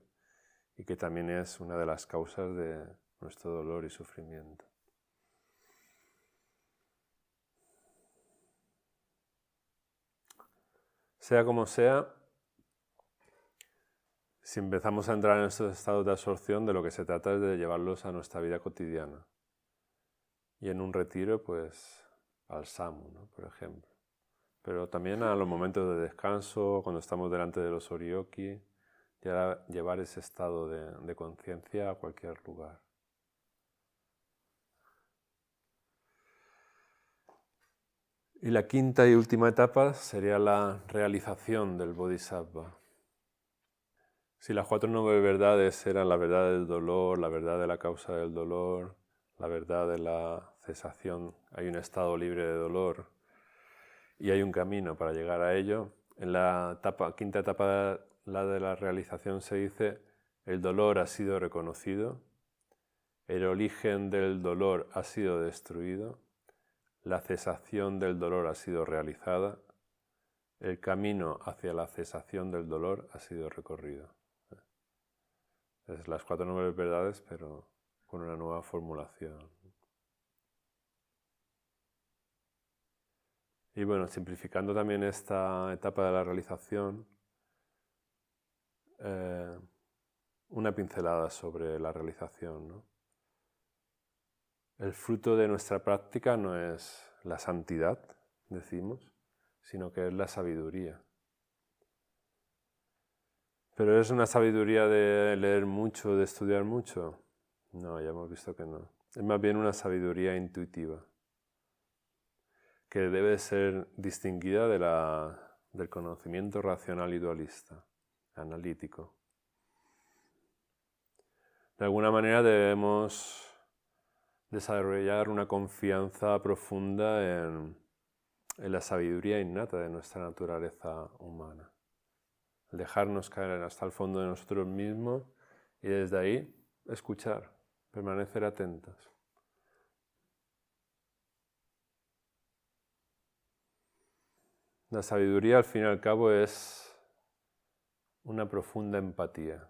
y que también es una de las causas de nuestro dolor y sufrimiento. Sea como sea, si empezamos a entrar en estos estados de absorción, de lo que se trata es de llevarlos a nuestra vida cotidiana. Y en un retiro, pues, al Samu, ¿no? Por ejemplo. Pero también a los momentos de descanso, cuando estamos delante de los orioki, llevar ese estado de conciencia a cualquier lugar. Y la quinta y última etapa sería la realización del Bodhisattva. Si las 4 nobles verdades eran la verdad del dolor, la verdad de la causa del dolor, la verdad de la cesación, hay un estado libre de dolor y hay un camino para llegar a ello, en la quinta etapa, la de la realización, se dice: el dolor ha sido reconocido, el origen del dolor ha sido destruido, la cesación del dolor ha sido realizada, el camino hacia la cesación del dolor ha sido recorrido. Es las 4 nobles verdades, pero con una nueva formulación. Y bueno, simplificando también esta etapa de la realización, una pincelada sobre la realización, ¿no? El fruto de nuestra práctica no es la santidad, decimos, sino que es la sabiduría. ¿Pero es una sabiduría de leer mucho, de estudiar mucho? No, ya hemos visto que no. Es más bien una sabiduría intuitiva, que debe ser distinguida del conocimiento racional y dualista, analítico. De alguna manera debemos desarrollar una confianza profunda en la sabiduría innata de nuestra naturaleza humana. Dejarnos caer hasta el fondo de nosotros mismos y desde ahí escuchar, permanecer atentos. La sabiduría, al fin y al cabo, es una profunda empatía.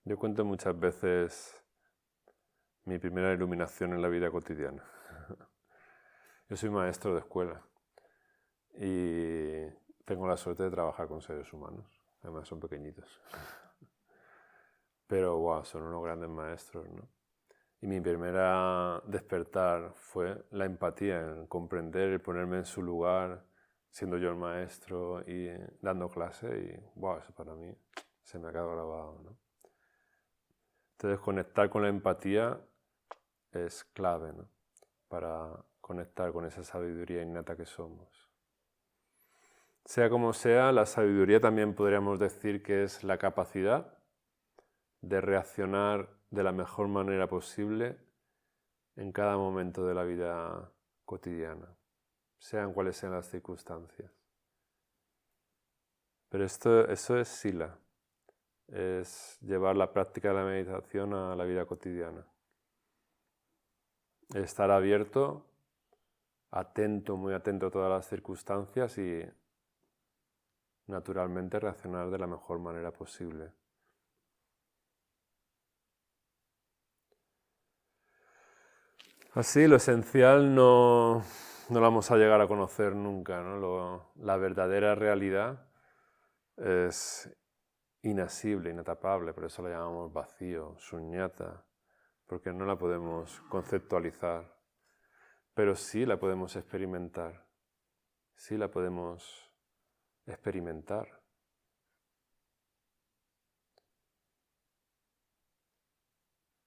Yo cuento muchas veces mi primera iluminación en la vida cotidiana. Yo soy maestro de escuela y tengo la suerte de trabajar con seres humanos. Además son pequeñitos. Pero wow, son unos grandes maestros, ¿no? Y mi primera despertar fue la empatía, el comprender, el ponerme en su lugar, siendo yo el maestro y dando clase. Y wow, eso para mí se me ha quedado grabado, ¿no? Entonces conectar con la empatía es clave, ¿no? Para conectar con esa sabiduría innata que somos. Sea como sea, la sabiduría también podríamos decir que es la capacidad de reaccionar de la mejor manera posible en cada momento de la vida cotidiana, sean cuales sean las circunstancias. Pero eso es sila, es llevar la práctica de la meditación a la vida cotidiana. Estar abierto, atento, muy atento a todas las circunstancias y naturalmente reaccionar de la mejor manera posible. Así, lo esencial no lo vamos a llegar a conocer nunca, ¿no? La verdadera realidad es inasible, inatapable, por eso la llamamos vacío, suñata, porque no la podemos conceptualizar, pero sí la podemos experimentar, sí la podemos experimentar.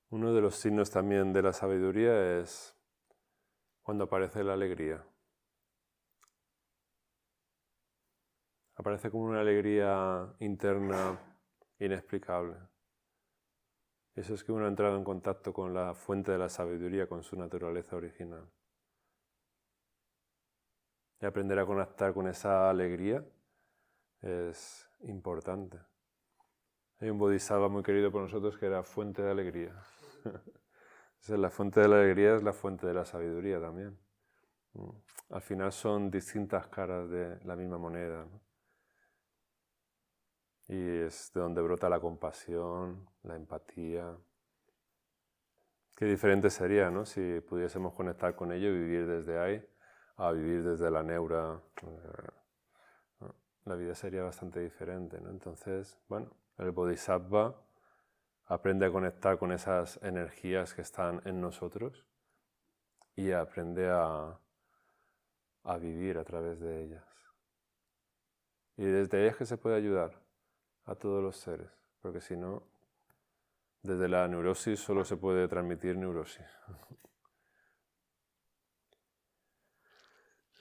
Uno de los signos también de la sabiduría es cuando aparece la alegría. Aparece como una alegría interna inexplicable. Eso es que uno ha entrado en contacto con la fuente de la sabiduría, con su naturaleza original. Y aprender a conectar con esa alegría es importante. Hay un bodhisattva muy querido por nosotros que era fuente de alegría. La fuente de la alegría es la fuente de la sabiduría también. Al final son distintas caras de la misma moneda, ¿no? Y es de donde brota la compasión, la empatía. Qué diferente sería, ¿no? Si pudiésemos conectar con ello y vivir desde ahí a vivir desde la neura. La vida sería bastante diferente, ¿no? Entonces, bueno, el bodhisattva aprende a conectar con esas energías que están en nosotros y aprende a vivir a través de ellas. Y desde ellas que se puede ayudar a todos los seres, porque si no, desde la neurosis solo se puede transmitir neurosis.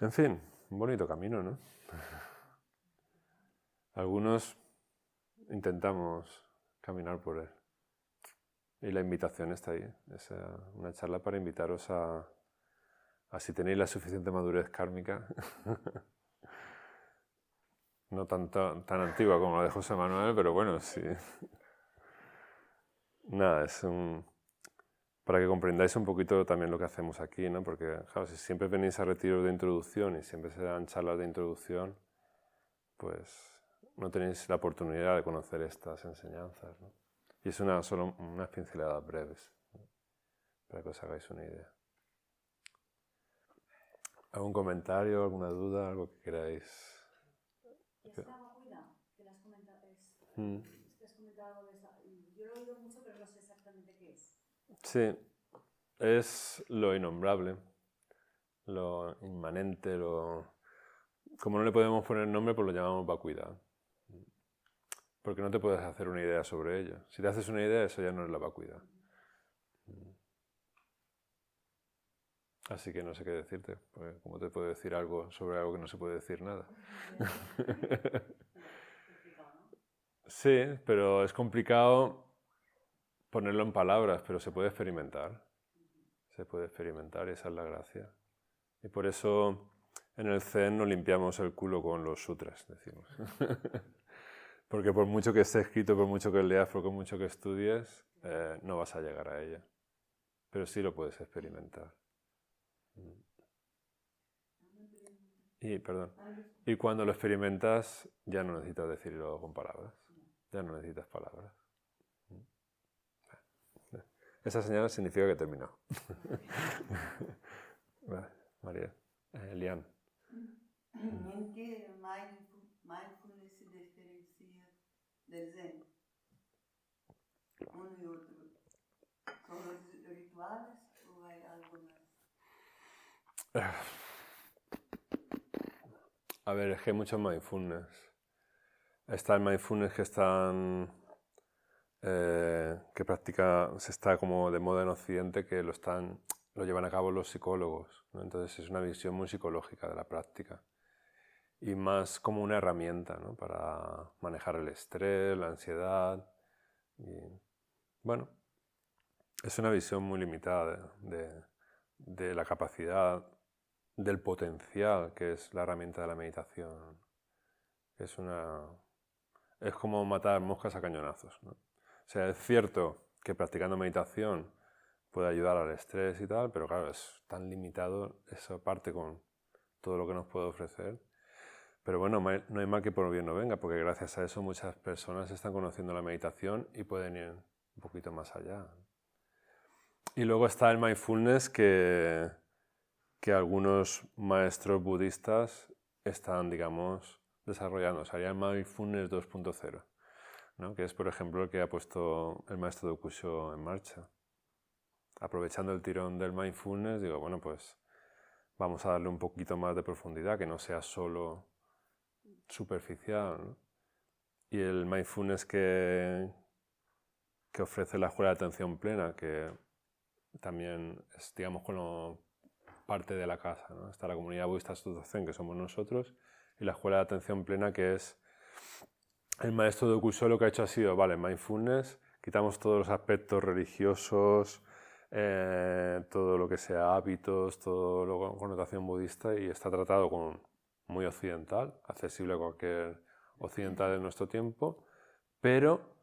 En fin, un bonito camino, ¿no? Algunos intentamos caminar por él. Y la invitación está ahí. Es una charla para invitaros a si tenéis la suficiente madurez kármica, no tan antigua como la de José Manuel, pero bueno, sí. Nada, para que comprendáis un poquito también lo que hacemos aquí, ¿no? Porque, claro, si siempre venís a retiros de introducción y siempre se dan charlas de introducción, pues no tenéis la oportunidad de conocer estas enseñanzas, ¿no? Y es solo unas pinceladas breves, ¿no? Para que os hagáis una idea. ¿Algún comentario, alguna duda, algo que queráis? Esta vacuidad que las comentas, que has comentado de esa, yo lo he oído mucho, pero no sé exactamente qué es. Sí, es lo innombrable, lo inmanente, como no le podemos poner nombre, pues lo llamamos vacuidad. Porque no te puedes hacer una idea sobre ello. Si te haces una idea, eso ya no es la vacuidad. Así que no sé qué decirte, porque ¿cómo te puedo decir algo sobre algo que no se puede decir nada? Sí, pero es complicado ponerlo en palabras, pero se puede experimentar. Se puede experimentar y esa es la gracia. Y por eso en el Zen nos limpiamos el culo con los sutras, decimos. Porque por mucho que esté escrito, por mucho que leas, por mucho que estudies, no vas a llegar a ella. Pero sí lo puedes experimentar. Y cuando lo experimentas, ya no necesitas decirlo con palabras. Ya no necesitas palabras. Esa señal significa que he terminado. Vale, María. Lian. ¿En qué mindfulness se diferencia del Zen? Uno y otro. ¿Son los rituales o hay algo más? A ver, es que hay muchos mindfulness. Está el mindfulness que están... que practica, se está como de moda en Occidente, que lo llevan a cabo los psicólogos, ¿no? Entonces es una visión muy psicológica de la práctica y más como una herramienta, ¿no? Para manejar el estrés, la ansiedad. Y, bueno, es una visión muy limitada de la capacidad, del potencial que es la herramienta de la meditación. Es como matar moscas a cañonazos, ¿no? O sea, es cierto que practicando meditación puede ayudar al estrés y tal, pero claro, es tan limitado esa parte con todo lo que nos puede ofrecer. Pero bueno, no hay mal que por bien no venga, porque gracias a eso muchas personas están conociendo la meditación y pueden ir un poquito más allá. Y luego está el mindfulness que algunos maestros budistas están, digamos, desarrollando. Sería el mindfulness 2.0. ¿no? Que es, por ejemplo, el que ha puesto el maestro Dokusho en marcha. Aprovechando el tirón del mindfulness, digo, bueno, pues vamos a darle un poquito más de profundidad, que no sea solo superficial, ¿no? Y el mindfulness que ofrece la Escuela de Atención Plena, que también es, digamos, como parte de la casa, ¿no? Está la comunidad budista Estudio Zen, que somos nosotros, y la Escuela de Atención Plena, que es el maestro Dokusho. Lo que ha hecho ha sido, vale, mindfulness, quitamos todos los aspectos religiosos, todo lo que sea hábitos, todo lo con connotación budista, y está tratado con muy occidental, accesible a cualquier occidental de nuestro tiempo, pero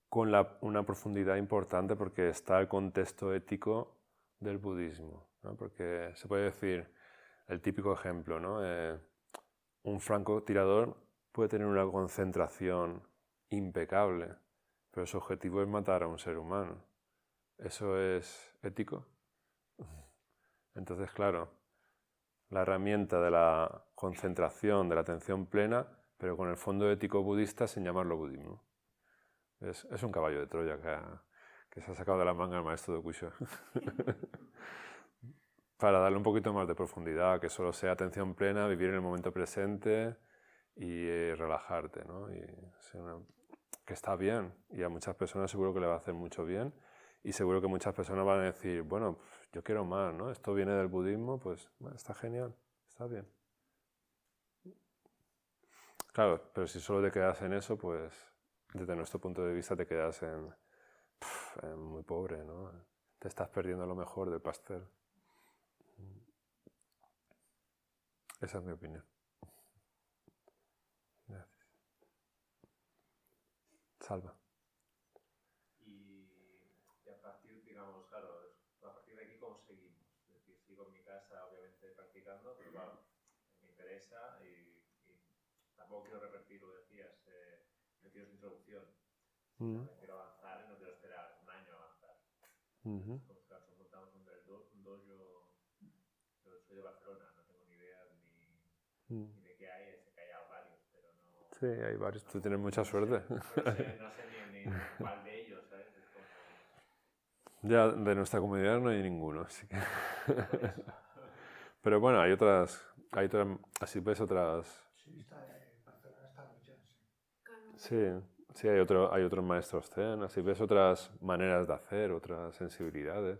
con una profundidad importante porque está el contexto ético del budismo, ¿no? Porque se puede decir, el típico ejemplo, ¿no? Un francotirador puede tener una concentración impecable, pero su objetivo es matar a un ser humano. ¿Eso es ético? Entonces, claro, la herramienta de la concentración, de la atención plena, pero con el fondo ético budista sin llamarlo budismo. Es un caballo de Troya que se ha sacado de la manga el maestro Dokusho. Para darle un poquito más de profundidad, que solo sea atención plena, vivir en el momento presente y relajarte, ¿no? Que está bien, y a muchas personas seguro que le va a hacer mucho bien, y seguro que muchas personas van a decir, bueno, yo quiero más, ¿no? Esto viene del budismo, pues bueno, está genial, está bien. Claro, pero si solo te quedas en eso, pues desde nuestro punto de vista te quedas en muy pobre, ¿no? Te estás perdiendo lo mejor del pastel. Esa es mi opinión. Gracias. Salva. Y a partir, digamos, claro, a partir de aquí, ¿cómo seguimos? Es decir, sigo en mi casa, obviamente, practicando, pero claro, me interesa y tampoco quiero repetir lo que decías, no quiero esa introducción. Me quiero avanzar y no quiero esperar un año a avanzar. Pues, claro, nos montamos un dojo, yo soy de Barcelona, no tengo ni idea ni de qué hay, sé que hay varios, pero no... Sí, hay varios, tú tienes mucha suerte. No sé ni cuál de ellos, ¿sabes? Es como... Ya, de nuestra comunidad no hay ninguno, así que... Pero bueno, hay otras, así ves otras... Sí, en Barcelona está mucho, sí. Sí, hay otros maestros Zen, así ves otras maneras de hacer, otras sensibilidades.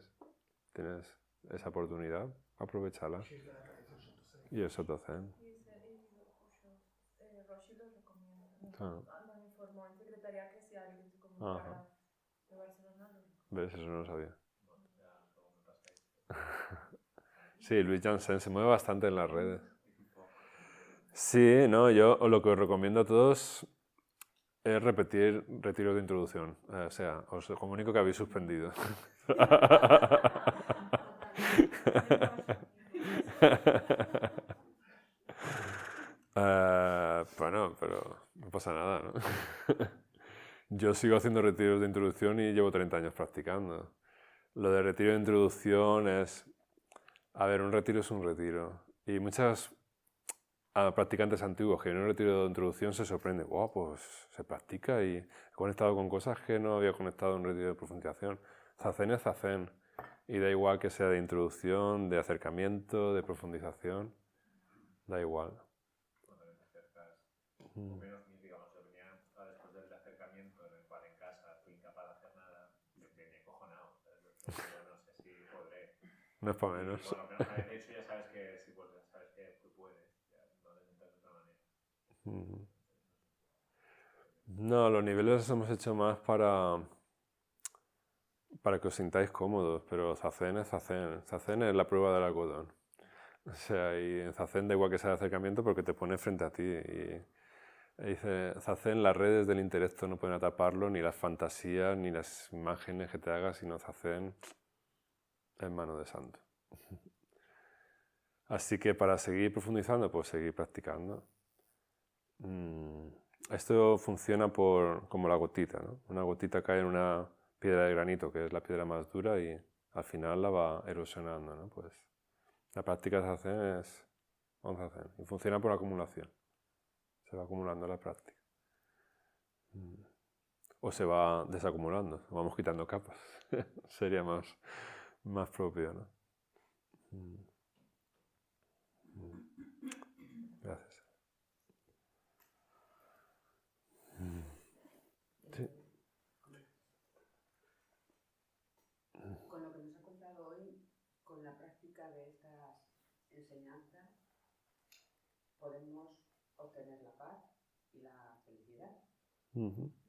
Tienes esa oportunidad, aprovechala. Sí, la tradición Soto Zen. Y el Soto Zen. Roshi lo recomienda. Ah. Me informó en secretaría que si alguien se comunicara de Barcelona lo recomienda. ¿Ves? Eso no lo sabía. Sí, Luis Janssen se mueve bastante en las redes. Sí, no, yo lo que os recomiendo a todos es repetir retiro de introducción. O sea, os comunico que habéis suspendido. pasa nada, ¿no? Yo sigo haciendo retiros de introducción y llevo 30 años practicando. Lo de retiro de introducción es... A ver, un retiro es un retiro. Y muchas practicantes antiguos que en un retiro de introducción se sorprenden. Wow, pues se practica y he conectado con cosas que no había conectado en un retiro de profundización. Zazen es zazen. Y da igual que sea de introducción, de acercamiento, de profundización. Da igual. Cuando te acercas, menos, digamos, yo venía después del acercamiento en el cual en casa fui incapaz de hacer nada, venía acojonado. Yo no sé si podré. No es para menos. Y, bueno, pero una vez hecho ya sabes que si vuelves, sabes que puedes, ya no lo intentas de otra manera. No, los niveles los hemos hecho más para que os sintáis cómodos, pero Zazen es Zazen. Zazen es la prueba del algodón. O sea, y en Zazen da igual que sea de acercamiento porque te pone frente a ti. Y dice, Zazen, las redes del intelecto no pueden ataparlo, ni las fantasías, ni las imágenes que te hagas, sino Zazen es mano de santo. Así que para seguir profundizando, pues seguir practicando. Esto funciona como la gotita, ¿no? Una gotita cae en una piedra de granito, que es la piedra más dura, y al final la va erosionando, ¿no? Pues la práctica de Zazen es un Zazen, y funciona por acumulación. Se va acumulando la práctica. O se va desacumulando, vamos quitando capas. Sería más propio, ¿no? Gracias. Sí. Con lo que nos ha contado hoy, con la práctica de estas enseñanzas, podemos obtener la paz y la felicidad.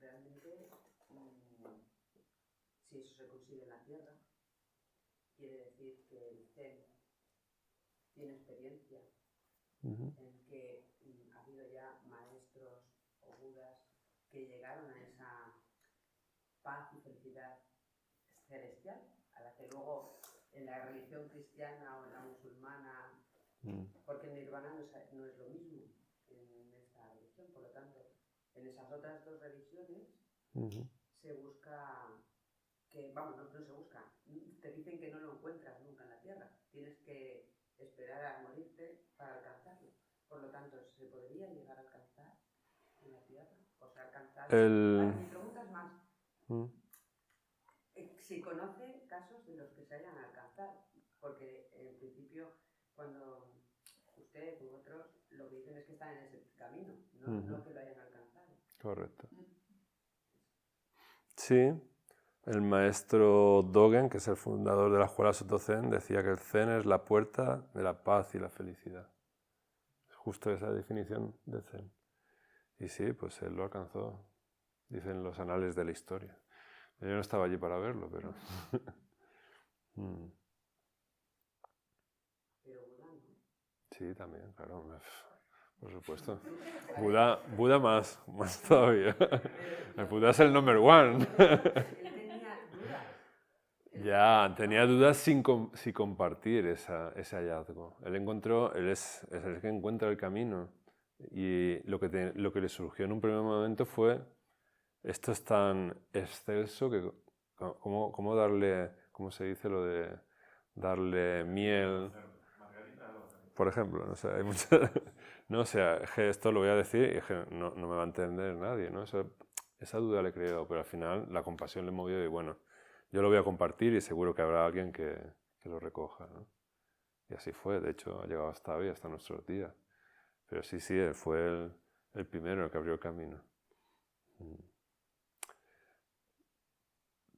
Realmente, si eso se consigue en la Tierra, quiere decir que el Zen tiene experiencia en que ha habido ya maestros o budas que llegaron a esa paz y felicidad celestial, a la que luego en la religión cristiana o en la musulmana, porque el nirvana no es lo mismo en esta religión, por lo tanto, en esas otras dos religiones se busca que, vamos, no se busca, te dicen que no lo encuentras nunca en la tierra, tienes que esperar a morirte para alcanzarlo. Por lo tanto, ¿se podría llegar a alcanzar en la tierra? O sea, alcanzar... Mi pregunta es más, si conoce casos de los que se hayan alcanzado, porque en principio cuando usted u otros lo que dicen es que están en ese camino, no que lo hayan alcanzado. Correcto. Sí, el maestro Dogen, que es el fundador de la escuela Soto Zen, decía que el Zen es la puerta de la paz y la felicidad. Es justo esa definición de Zen. Y sí, pues él lo alcanzó, dicen los anales de la historia. Yo no estaba allí para verlo, pero... Pero Buda no. Sí, también, claro, por supuesto. Buda más todavía. El Buda es el number one. Él tenía dudas. Ya, tenía dudas sin compartir ese hallazgo. Él es el que encuentra el camino. Y lo que le surgió en un primer momento fue, esto es tan excelso que, ¿cómo darle, cómo se dice lo de darle miel? Por ejemplo, no sé, hay muchas... No, o sea, es que esto lo voy a decir y es que no me va a entender nadie, ¿no? Esa duda le he creado, pero al final la compasión le movió y bueno, yo lo voy a compartir y seguro que habrá alguien que lo recoja, ¿no? Y así fue, de hecho ha llegado hasta hoy, hasta nuestros días. Pero sí, él fue el primero el que abrió el camino.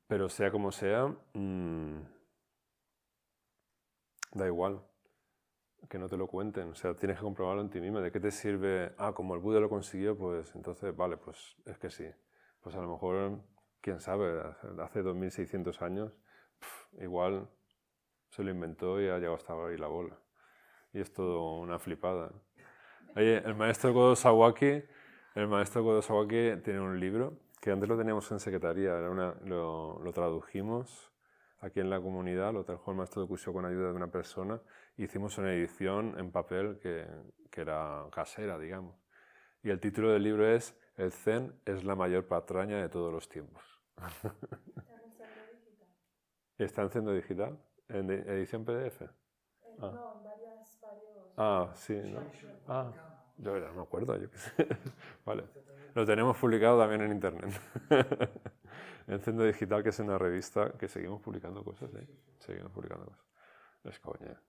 Pero sea como sea, da igual que no te lo cuenten, o sea, tienes que comprobarlo en ti mismo. ¿De qué te sirve? Como el Buda lo consiguió, pues entonces, vale, pues es que sí. Pues a lo mejor, quién sabe, hace 2600 años, igual se lo inventó y ha llegado hasta ahí la bola. Y es todo una flipada. Oye, el maestro Godo Sawaki tiene un libro que antes lo teníamos en secretaría, lo tradujimos aquí en la comunidad, lo trajo el maestro de Kusho con ayuda de una persona, e hicimos una edición en papel que era casera, digamos. Y el título del libro es el Zen es la mayor patraña de todos los tiempos. ¿Está en Zen digital? ¿En edición PDF? No, en varios. Sí, ¿no? Yo no me acuerdo, yo qué sé. Vale. Lo tenemos publicado también en internet. En Zen Digital, que es una revista que seguimos publicando cosas, ¿eh? Seguimos publicando cosas. Es coña.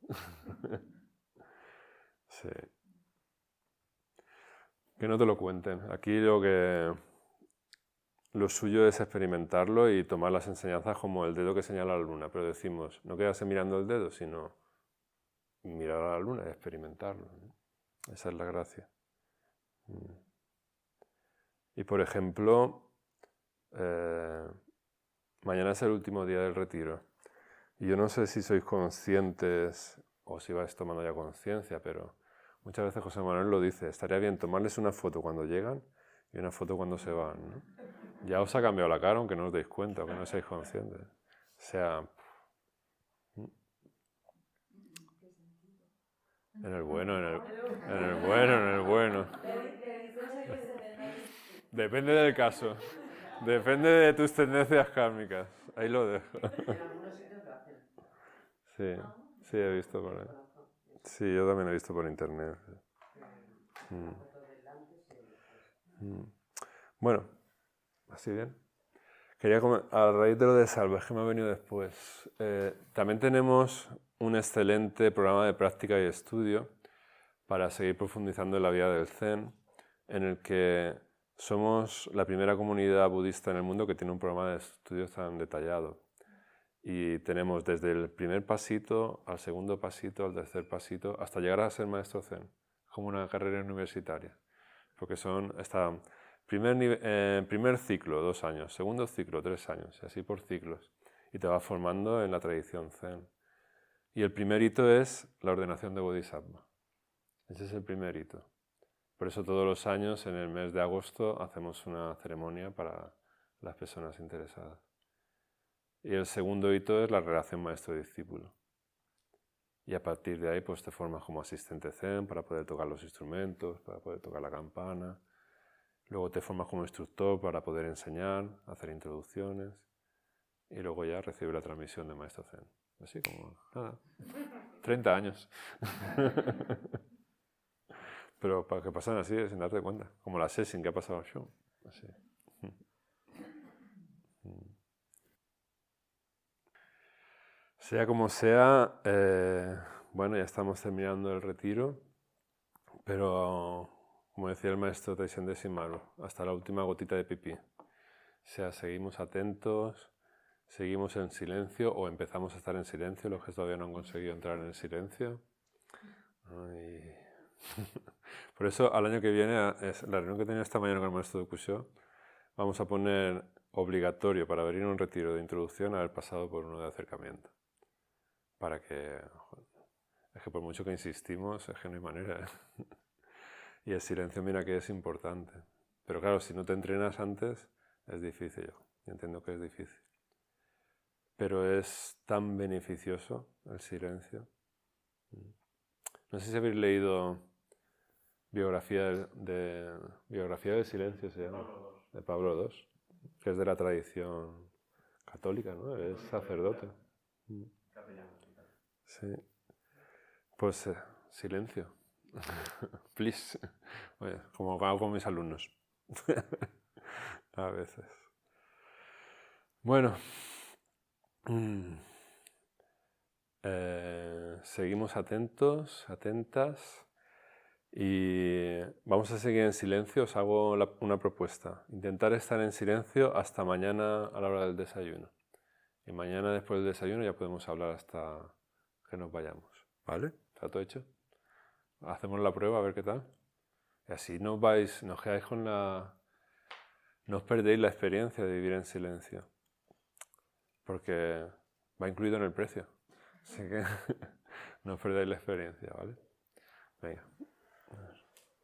Sí. Que no te lo cuenten. Aquí lo suyo es experimentarlo y tomar las enseñanzas como el dedo que señala la luna. Pero decimos, no quedarse mirando el dedo, sino mirar a la luna y experimentarlo, ¿no? Esa es la gracia. Y por ejemplo, mañana es el último día del retiro. Y yo no sé si sois conscientes o si vais tomando ya conciencia, pero muchas veces José Manuel lo dice, estaría bien tomarles una foto cuando llegan y una foto cuando se van, ¿no? Ya os ha cambiado la cara aunque no os deis cuenta, aunque no seáis conscientes. O sea, en el bueno, en el bueno. Depende del caso. Depende de tus tendencias kármicas. Ahí lo dejo. En algunos sitios lo hacen. Sí, he visto por ahí. Sí, yo también he visto por internet. Bueno, así bien. Quería a raíz de lo de Salva, que me ha venido después. También tenemos un excelente programa de práctica y estudio para seguir profundizando en la vida del Zen, en el que somos la primera comunidad budista en el mundo que tiene un programa de estudios tan detallado. Y tenemos desde el primer pasito, al segundo pasito, al tercer pasito, hasta llegar a ser maestro Zen, como una carrera universitaria. Porque primer ciclo, 2 años, segundo ciclo, 3 años, y así por ciclos. Y te vas formando en la tradición Zen. Y el primer hito es la ordenación de Bodhisattva. Ese es el primer hito. Por eso todos los años, en el mes de agosto, hacemos una ceremonia para las personas interesadas. Y el segundo hito es la relación maestro-discípulo. Y a partir de ahí pues te formas como asistente Zen para poder tocar los instrumentos, para poder tocar la campana. Luego te formas como instructor para poder enseñar, hacer introducciones. Y luego ya recibes la transmisión de maestro Zen. Así como, 30 años. Pero para que pasan así, sin darte cuenta. Como la session que ha pasado yo. Así. Sea como sea, bueno, ya estamos terminando el retiro, pero como decía el maestro Taishen de Shimaru, hasta la última gotita de pipí. O sea, seguimos atentos, seguimos en silencio o empezamos a estar en silencio, los que todavía no han conseguido entrar en el silencio. Por eso, al año que viene, la reunión que tenía esta mañana con el maestro Dokusho, vamos a poner obligatorio para venir a un retiro de introducción haber pasado por uno de acercamiento. Para que, es que por mucho que insistimos, es que no hay manera. Y el silencio, mira que es importante. Pero claro, si no te entrenas antes, es difícil. Yo entiendo que es difícil. Pero es tan beneficioso el silencio. No sé si habéis leído biografía del silencio, se llama, de Pablo II, que es de la tradición católica, ¿no? Es sacerdote. Sí. Pues silencio. Please. Oye, como hago con mis alumnos. A veces. Bueno. Seguimos atentos, atentas. Y vamos a seguir en silencio. Os hago una propuesta. Intentar estar en silencio hasta mañana a la hora del desayuno. Y mañana después del desayuno ya podemos hablar hasta que nos vayamos. ¿Vale? ¿Está todo hecho? Hacemos la prueba a ver qué tal. Y así no os quedáis con no os perdéis la experiencia de vivir en silencio. Porque va incluido en el precio. Así que no os perdáis la experiencia, ¿vale? Venga.